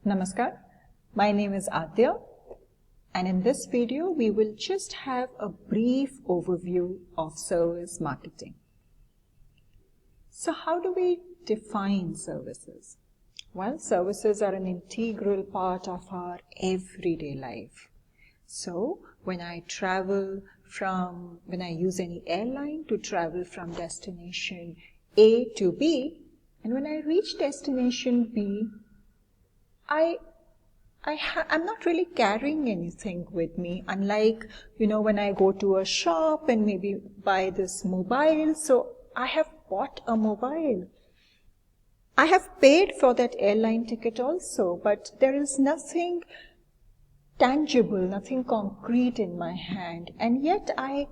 Namaskar, my name is Adya, and in this video we will just have a brief overview of service marketing. So how do we define services? Well, services are an integral part of our everyday life. So when I use any airline to travel from destination A to B, and when I reach destination B, I'm not really carrying anything with me, unlike, when I go to a shop and maybe buy this mobile. So I have bought a mobile. I have paid for that airline ticket also, but there is nothing tangible, nothing concrete in my hand. And yet I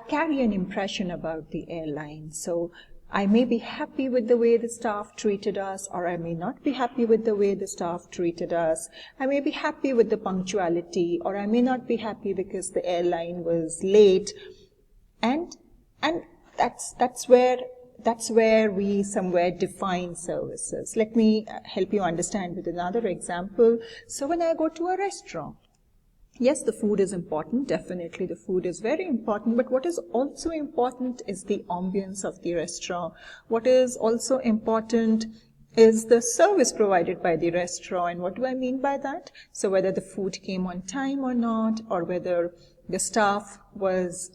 carry an impression about the airline. So I may be happy with the way the staff treated us, or I may not be happy with the way the staff treated us. I may be happy with the punctuality, or I may not be happy because the airline was late. And that's where we somewhere define services. Let me help you understand with another example. So when I go to a restaurant, yes, the food is important. Definitely the food is very important. But what is also important is the ambience of the restaurant. What is also important is the service provided by the restaurant. And what do I mean by that? So whether the food came on time or not, or whether the staff was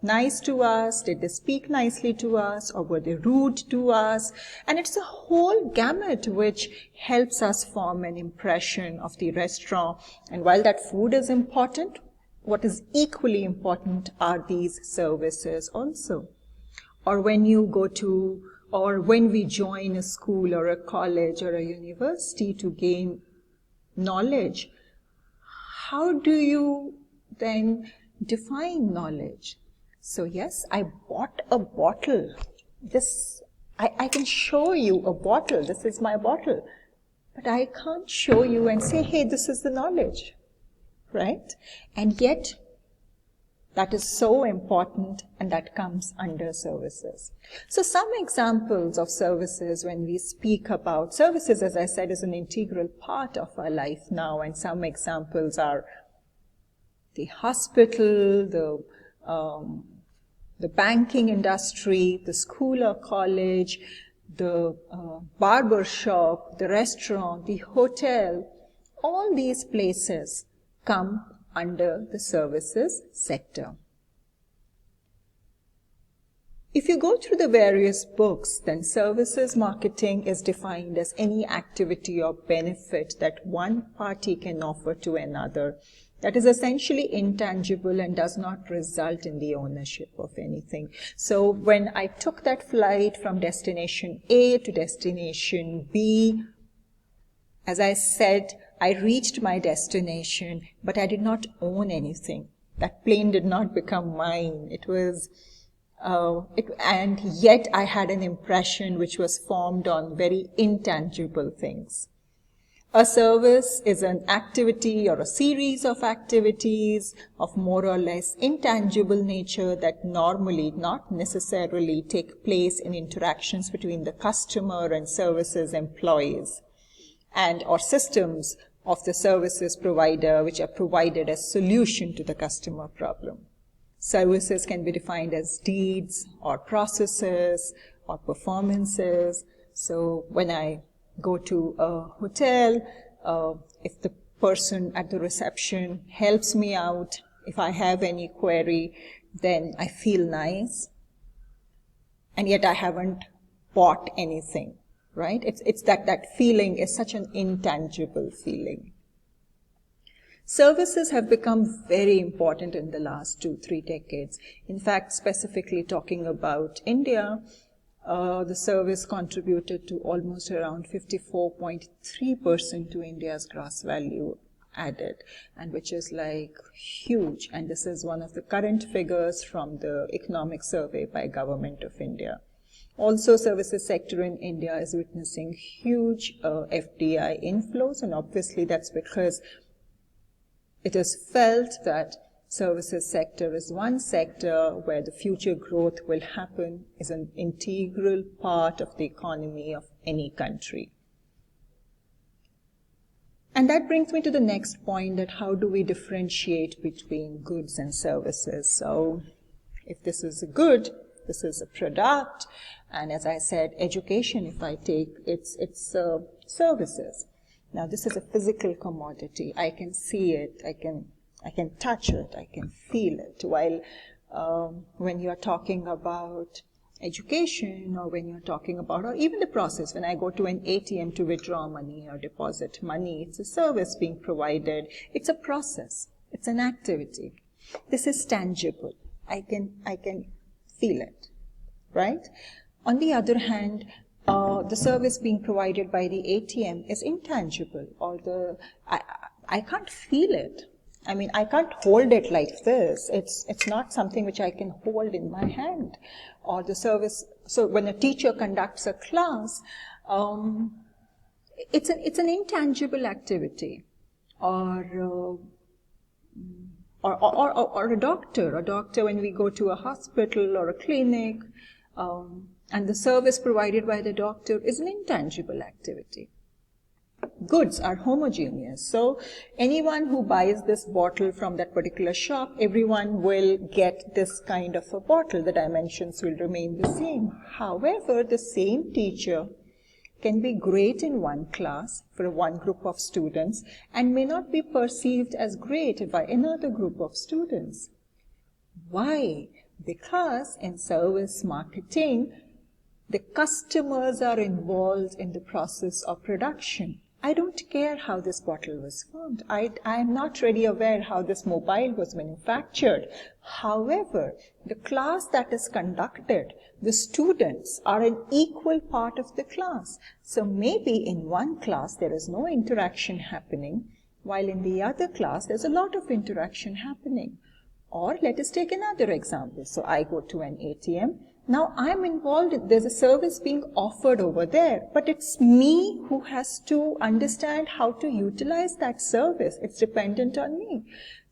nice to us, did they speak nicely to us, or were they rude to us? And it's a whole gamut which helps us form an impression of the restaurant. And while that food is important, what is equally important are these services also. Or when we join a school or a college or a university to gain knowledge, how do you then define knowledge? So yes, I bought a bottle. I can show you a bottle. This is my bottle. But I can't show you and say, hey, this is the knowledge. Right? And yet, that is so important, and that comes under services. So some examples of services when we speak about services, as I said, is an integral part of our life now. And some examples are the hospital, the banking industry, the school or college, the barber shop, the restaurant, the hotel. All these places come under the services sector. If you go through the various books, then services marketing is defined as any activity or benefit that one party can offer to another that is essentially intangible and does not result in the ownership of anything. So when I took that flight from destination A to destination B, as I said, I reached my destination, but I did not own anything. That plane did not become mine. And yet I had an impression which was formed on very intangible things. A service is an activity or a series of activities of more or less intangible nature that normally, not necessarily, take place in interactions between the customer and services employees and or systems of the services provider which are provided as solution to the customer problem. Services can be defined as deeds or processes or performances. So when I go to a hotel, if the person at the reception helps me out, if I have any query, then I feel nice. And yet I haven't bought anything, right? It's that feeling is such an intangible feeling. Services have become very important in the last 2-3 decades. In fact, specifically talking about India, the service contributed to almost around 54.3% to India's gross value added, and which is like huge. And this is one of the current figures from the economic survey by Government of India. Also, services sector in India is witnessing huge FDI inflows, and obviously that's because it is felt that services sector is one sector where the future growth will happen, is an integral part of the economy of any country. And that brings me to the next point, that how do we differentiate between goods and services? So if this is a good, this is a product, and as I said, education, if I take, it's services. Now this is a physical commodity. I can see it, I can touch it, I can feel it. While when you're talking about education, or when you're talking about, or even the process, when I go to an ATM to withdraw money or deposit money, it's a service being provided. It's a process. It's an activity. This is tangible. I can feel it, right? On the other hand, the service being provided by the ATM is intangible, or I can't feel it. I mean, I can't hold it like this. It's not something which I can hold in my hand. Or the service, so when a teacher conducts a class, it's an intangible activity. Or a doctor, when we go to a hospital or a clinic, and the service provided by the doctor is an intangible activity. Goods are homogeneous. So anyone who buys this bottle from that particular shop, everyone will get this kind of a bottle. The dimensions will remain the same. However, the same teacher can be great in one class for one group of students and may not be perceived as great by another group of students. Why? Because in service marketing, the customers are involved in the process of production. I don't care how this bottle was formed. I am not really aware how this mobile was manufactured. However, the class that is conducted, the students are an equal part of the class. So maybe in one class there is no interaction happening, while in the other class there's a lot of interaction happening. Or let us take another example. So I go to an ATM. Now I'm involved, there's a service being offered over there, but it's me who has to understand how to utilize that service. It's dependent on me.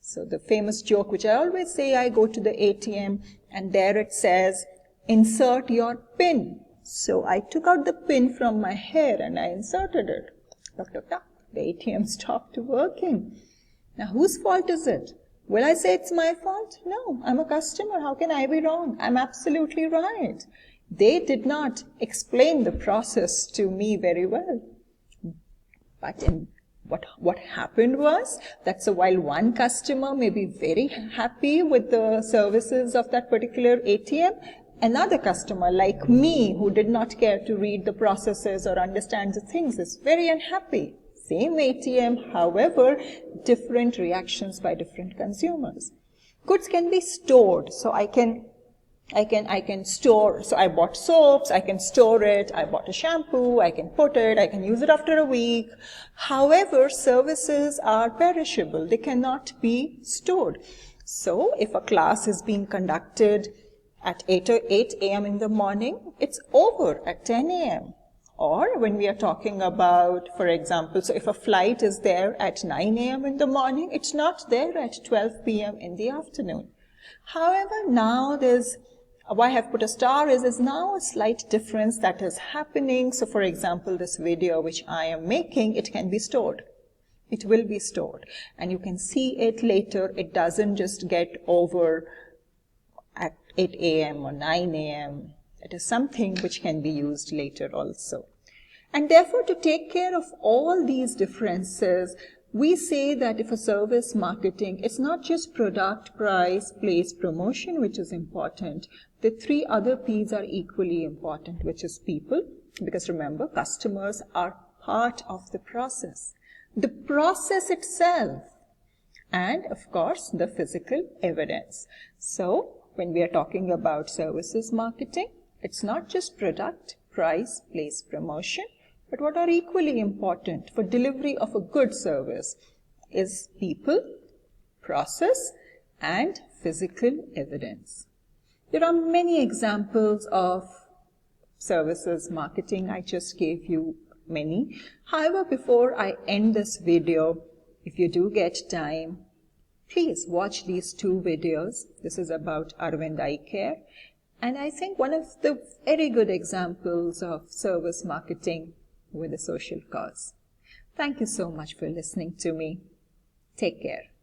So the famous joke which I always say, I go to the ATM and there it says, insert your PIN. So I took out the PIN from my hair and I inserted it. The ATM stopped working. Now whose fault is it? Will I say it's my fault? No, I'm a customer. How can I be wrong? I'm absolutely right. They did not explain the process to me very well. But what happened was that so while one customer may be very happy with the services of that particular ATM, another customer like me who did not care to read the processes or understand the things is very unhappy. Same ATM, however, different reactions by different consumers. Goods can be stored, so I can store, so I bought soaps, I can store it, I bought a shampoo, I can put it, I can use it after a week. However, services are perishable, they cannot be stored. So if a class is being conducted at 8 a.m. in the morning, it's over at 10 a.m. Or when we are talking about, for example, so if a flight is there at 9 a.m. in the morning, it's not there at 12 p.m. in the afternoon. However, now why I have put a star is there's now a slight difference that is happening. So for example, this video which I am making, it can be stored. It will be stored. And you can see it later. It doesn't just get over at 8 a.m. or 9 a.m. It is something which can be used later also. And therefore, to take care of all these differences, we say that if a service marketing, it's not just product, price, place, promotion, which is important. The three other P's are equally important, which is people, because remember, customers are part of the process itself, and of course, the physical evidence. So, when we are talking about services marketing, it's not just product, price, place, promotion, but what are equally important for delivery of a good service is people, process, and physical evidence. There are many examples of services marketing. I just gave you many. However, before I end this video, if you do get time, please watch these two videos. This is about Arvind Eye Care. And I think one of the very good examples of service marketing with a social cause. Thank you so much for listening to me. Take care.